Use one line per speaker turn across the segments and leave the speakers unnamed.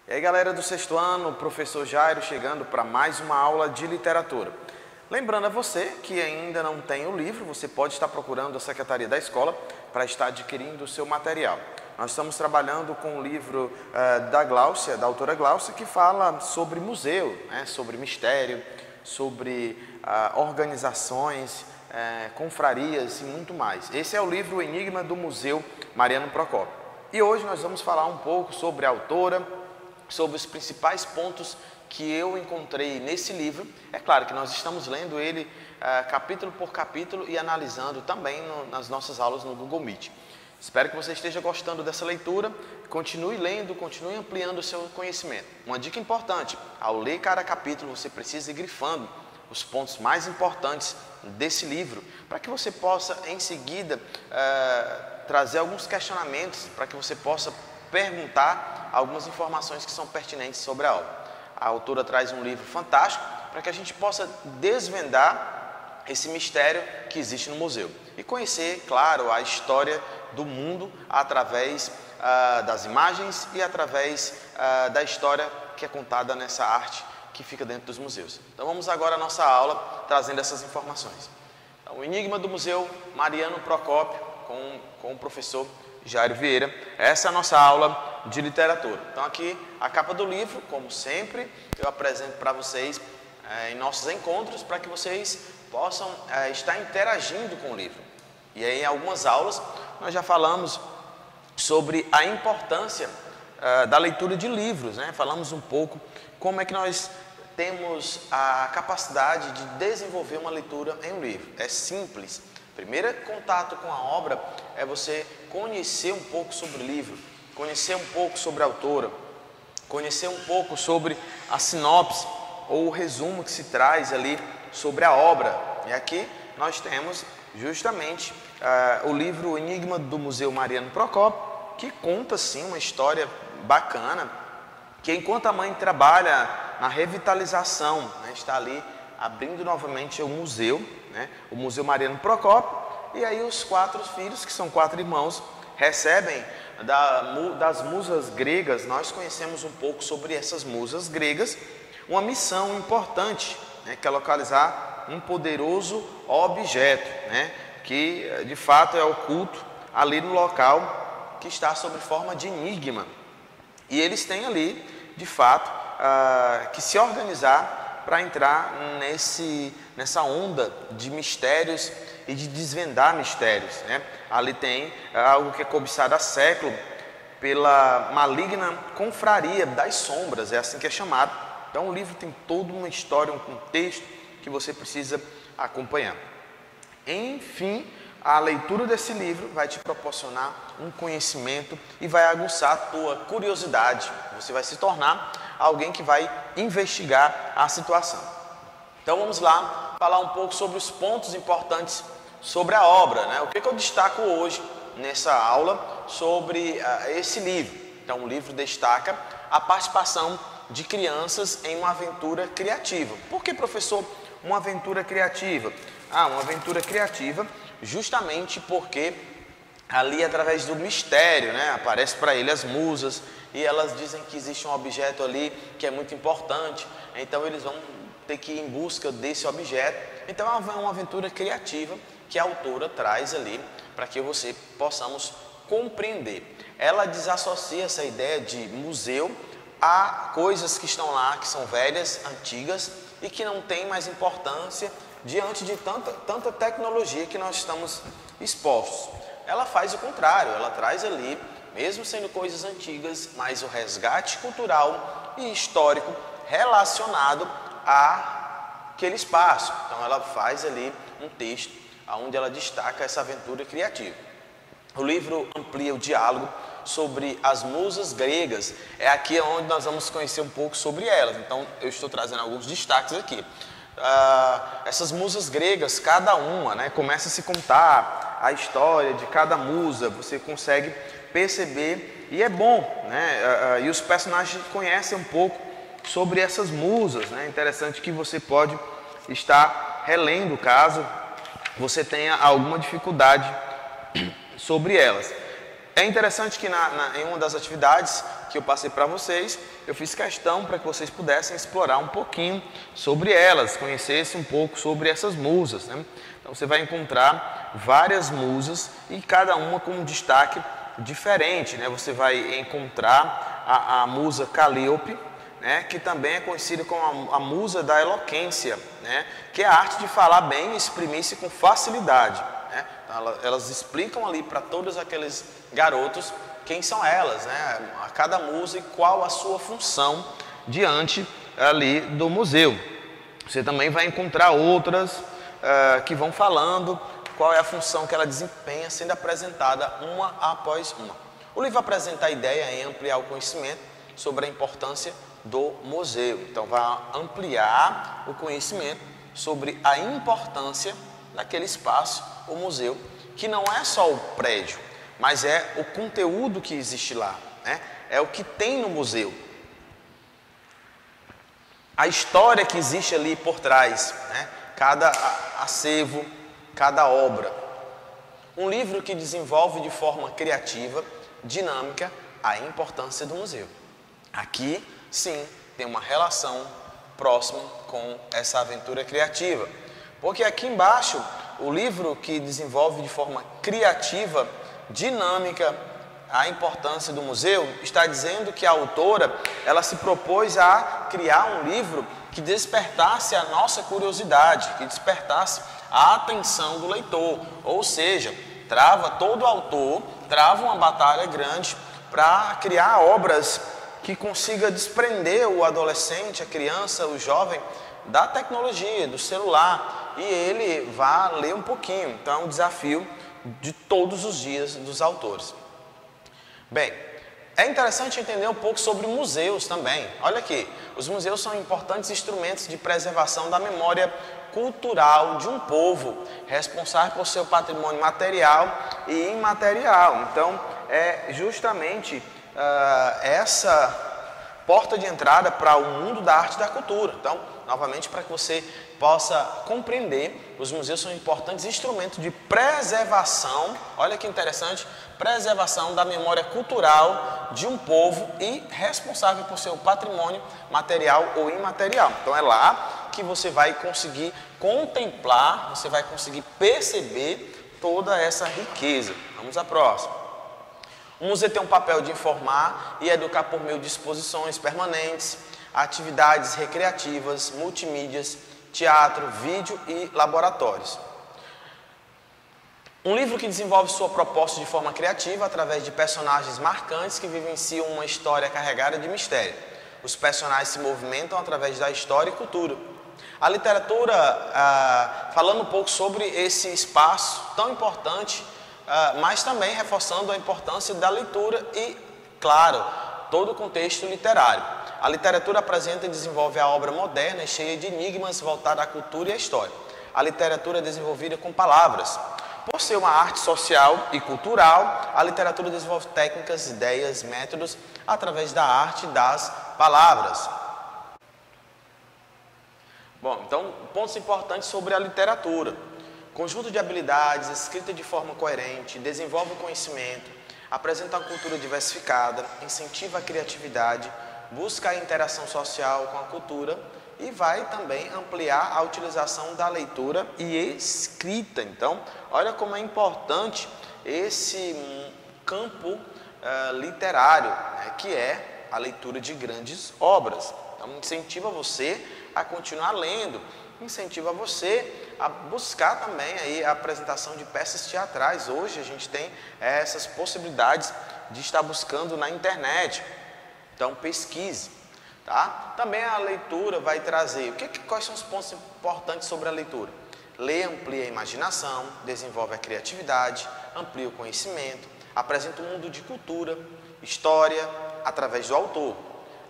E aí, galera do sexto ano, o professor Jairo chegando para mais uma aula de literatura. Lembrando a você que ainda não tem o livro, você pode estar procurando a Secretaria da Escola para estar adquirindo o seu material. Nós estamos trabalhando com o livro da autora Gláucia, que fala sobre museu, sobre mistério, sobre organizações, confrarias e muito mais. Esse é o livro O Enigma do Museu Mariano Procópio. E hoje nós vamos falar um pouco sobre a autora, sobre os principais pontos que eu encontrei nesse livro. É claro que nós estamos lendo ele capítulo por capítulo e analisando também nas nossas aulas no Google Meet. Espero que você esteja gostando dessa leitura, continue lendo, continue ampliando o seu conhecimento. Uma dica importante, ao ler cada capítulo você precisa ir grifando os pontos mais importantes desse livro, para que você possa em seguida trazer alguns questionamentos, para que você possa perguntar algumas informações que são pertinentes sobre a obra. A autora traz um livro fantástico para que a gente possa desvendar esse mistério que existe no museu e conhecer, claro, a história do mundo através das imagens e através da história que é contada nessa arte que fica dentro dos museus. Então vamos agora à nossa aula trazendo essas informações. Então, o Enigma do Museu Mariano Procópio com o professor Jairo Vieira. Essa é a nossa aula de literatura. Então aqui a capa do livro, como sempre, eu apresento para vocês em nossos encontros, para que vocês possam estar interagindo com o livro. E aí em algumas aulas nós já falamos sobre a importância da leitura de livros, Falamos um pouco como é que nós temos a capacidade de desenvolver uma leitura em um livro. É simples. Primeiro contato com a obra é você conhecer um pouco sobre o livro, conhecer um pouco sobre a autora, conhecer um pouco sobre a sinopse ou o resumo que se traz ali sobre a obra. E aqui nós temos justamente o livro O Enigma do Museu Mariano Procópio, que conta sim uma história bacana, que enquanto a mãe trabalha na revitalização, está ali abrindo novamente o museu, o Museu Mariano Procópio, e aí os 4 filhos, que são 4 irmãos, recebem das musas gregas. Nós conhecemos um pouco sobre essas musas gregas, uma missão importante, que é localizar um poderoso objeto, que de fato é oculto ali no local, que está sob forma de enigma. E eles têm ali, de fato, que se organizar para entrar nessa onda de mistérios e de desvendar mistérios. Ali tem algo que é cobiçado há século pela maligna confraria das sombras, é assim que é chamado. Então o livro tem toda uma história, um contexto que você precisa acompanhar. Enfim, a leitura desse livro vai te proporcionar um conhecimento e vai aguçar a tua curiosidade. Você vai se tornar alguém que vai investigar a situação. Então vamos lá falar um pouco sobre os pontos importantes sobre a obra, O que eu destaco hoje nessa aula sobre esse livro? Então o livro destaca a participação de crianças em uma aventura criativa. Por que, professor, uma aventura criativa? Uma aventura criativa justamente porque ali através do mistério, aparece para ele as musas e elas dizem que existe um objeto ali que é muito importante, então eles vão ter que ir em busca desse objeto. Então é uma aventura criativa que a autora traz ali para que você possamos compreender. Ela desassocia essa ideia de museu a coisas que estão lá, que são velhas, antigas e que não têm mais importância diante de tanta tecnologia que nós estamos expostos. Ela faz o contrário, ela traz ali, mesmo sendo coisas antigas, mas o resgate cultural e histórico relacionado àquele espaço. Então ela faz ali um texto onde ela destaca essa aventura criativa. O livro amplia o diálogo sobre as musas gregas. É aqui onde nós vamos conhecer um pouco sobre elas. Então eu estou trazendo alguns destaques aqui. Essas musas gregas, cada uma, começa a se contar a história de cada musa, você consegue perceber, e é bom, e os personagens conhecem um pouco sobre essas musas, Interessante que você pode estar relendo caso você tenha alguma dificuldade sobre elas. É interessante que em uma das atividades que eu passei para vocês, eu fiz questão para que vocês pudessem explorar um pouquinho sobre elas, conhecessem um pouco sobre essas musas, né? Então você vai encontrar várias musas e cada uma com um destaque diferente, né? Você vai encontrar a musa Calíope, né? Que também é conhecida como a musa da eloquência, né? Que é a arte de falar bem e exprimir-se com facilidade, né? Então, elas explicam ali para todos aqueles garotos quem são elas, né? A cada musa e qual a sua função diante ali do museu. Você também vai encontrar outras que vão falando qual é a função que ela desempenha, sendo apresentada uma após uma. O livro apresenta a ideia em ampliar o conhecimento sobre a importância do museu. Então, vai ampliar o conhecimento sobre a importância daquele espaço, o museu, que não é só o prédio, mas é o conteúdo que existe lá, né? É o que tem no museu. A história que existe ali por trás, né? Cada acervo, cada obra. Um livro que desenvolve de forma criativa, dinâmica, a importância do museu. Aqui, sim, tem uma relação próxima com essa aventura criativa. Porque aqui embaixo, o livro que desenvolve de forma criativa, dinâmica, a importância do museu, está dizendo que a autora, ela se propôs a criar um livro que despertasse a nossa curiosidade, que despertasse a atenção do leitor. Ou seja, todo autor trava uma batalha grande para criar obras que consiga desprender o adolescente, a criança, o jovem da tecnologia, do celular, e ele vá ler um pouquinho. Então é um desafio de todos os dias dos autores. Bem, é interessante entender um pouco sobre museus também. Olha aqui, os museus são importantes instrumentos de preservação da memória cultural de um povo, responsável por seu patrimônio material e imaterial. Então, é justamente essa porta de entrada para o mundo da arte e da cultura. Então, novamente, para que você possa compreender, os museus são importantes instrumentos de preservação, olha que interessante, preservação da memória cultural de um povo e responsável por seu patrimônio material ou imaterial. Então, é lá que você vai conseguir contemplar, você vai conseguir perceber toda essa riqueza. Vamos à próxima. O museu tem um papel de informar e educar por meio de exposições permanentes, atividades recreativas, multimídias, teatro, vídeo e laboratórios. Um livro que desenvolve sua proposta de forma criativa através de personagens marcantes que vivenciam uma história carregada de mistério. Os personagens se movimentam através da história e cultura. A literatura, falando um pouco sobre esse espaço tão importante, mas também reforçando a importância da leitura e, claro, todo o contexto literário. A literatura apresenta e desenvolve a obra moderna e cheia de enigmas voltada à cultura e à história. A literatura é desenvolvida com palavras. Por ser uma arte social e cultural, a literatura desenvolve técnicas, ideias, métodos através da arte das palavras. Bom, então, pontos importantes sobre a literatura. Conjunto de habilidades, escrita de forma coerente, desenvolve o conhecimento, apresenta uma cultura diversificada, incentiva a criatividade, busca a interação social com a cultura e vai também ampliar a utilização da leitura e escrita. Então, olha como é importante esse campo literário, né, que é a leitura de grandes obras. Então, incentiva você a continuar lendo, incentiva você a buscar também aí a apresentação de peças teatrais. Hoje a gente tem essas possibilidades de estar buscando na internet. Então, pesquise, tá? Também a leitura vai trazer, quais são os pontos importantes sobre a leitura? Lê, amplia a imaginação, desenvolve a criatividade, amplia o conhecimento, apresenta um mundo de cultura, história, através do autor.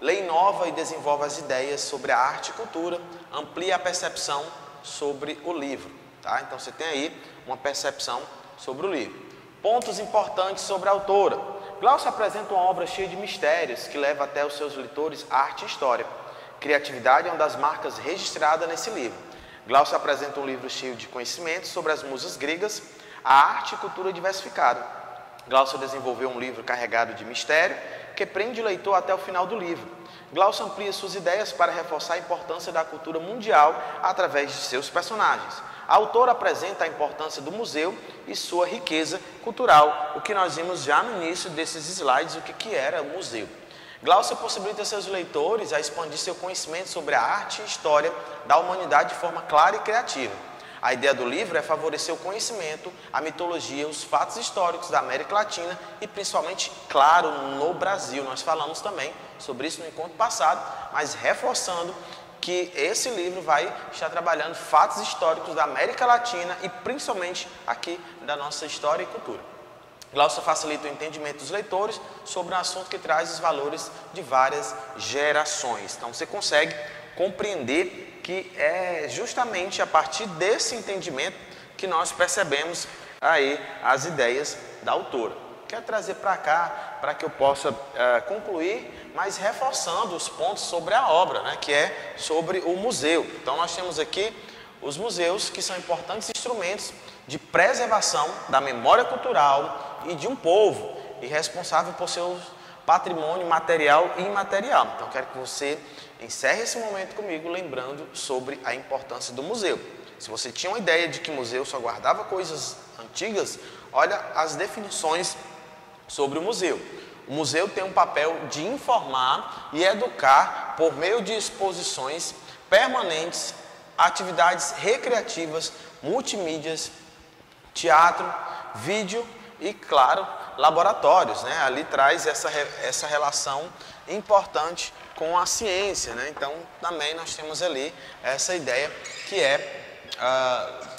Lê, inova e desenvolve as ideias sobre a arte e cultura, amplia a percepção sobre o livro, tá? Então, você tem aí uma percepção sobre o livro. Pontos importantes sobre a autora. Glaucia apresenta uma obra cheia de mistérios que leva até os seus leitores arte e história. Criatividade é uma das marcas registradas nesse livro. Glaucia apresenta um livro cheio de conhecimentos sobre as musas gregas, a arte e cultura diversificada. Glaucia desenvolveu um livro carregado de mistério que prende o leitor até o final do livro. Glaucio amplia suas ideias para reforçar a importância da cultura mundial através de seus personagens. A autora apresenta a importância do museu e sua riqueza cultural, o que nós vimos já no início desses slides, o que era o museu. Glaucio possibilita seus leitores a expandir seu conhecimento sobre a arte e história da humanidade de forma clara e criativa. A ideia do livro é favorecer o conhecimento, a mitologia, os fatos históricos da América Latina e principalmente, claro, no Brasil. Nós falamos também sobre isso no encontro passado, mas reforçando que esse livro vai estar trabalhando fatos históricos da América Latina e principalmente aqui da nossa história e cultura. Glaucio facilita o entendimento dos leitores sobre um assunto que traz os valores de várias gerações. Então você consegue compreender que é justamente a partir desse entendimento que nós percebemos aí as ideias da autora. Quero trazer para cá, para que eu possa concluir, mas reforçando os pontos sobre a obra, né, que é sobre o museu. Então nós temos aqui os museus, que são importantes instrumentos de preservação da memória cultural e de um povo, e responsável por seu patrimônio material e imaterial. Então quero que você encerre esse momento comigo lembrando sobre a importância do museu. Se você tinha uma ideia de que museu só guardava coisas antigas, olha as definições sobre o museu. O museu tem um papel de informar e educar por meio de exposições permanentes, atividades recreativas, multimídias, teatro, vídeo e, claro, laboratórios, né? Ali traz essa relação importante com a ciência, né? Então, também nós temos ali essa ideia que é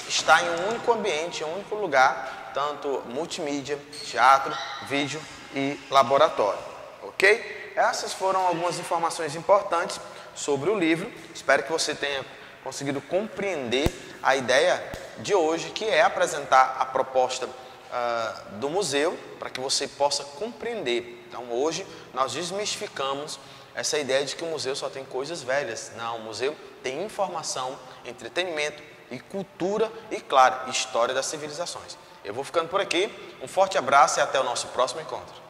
estar em um único ambiente, em um único lugar, tanto multimídia, teatro, vídeo e laboratório, ok? Essas foram algumas informações importantes sobre o livro. Espero que você tenha conseguido compreender a ideia de hoje, que é apresentar a proposta do museu, para que você possa compreender. Então hoje nós desmistificamos essa ideia de que o museu só tem coisas velhas. Não, o museu tem informação, entretenimento e cultura e, claro, história das civilizações. Eu vou ficando por aqui, um forte abraço e até o nosso próximo encontro.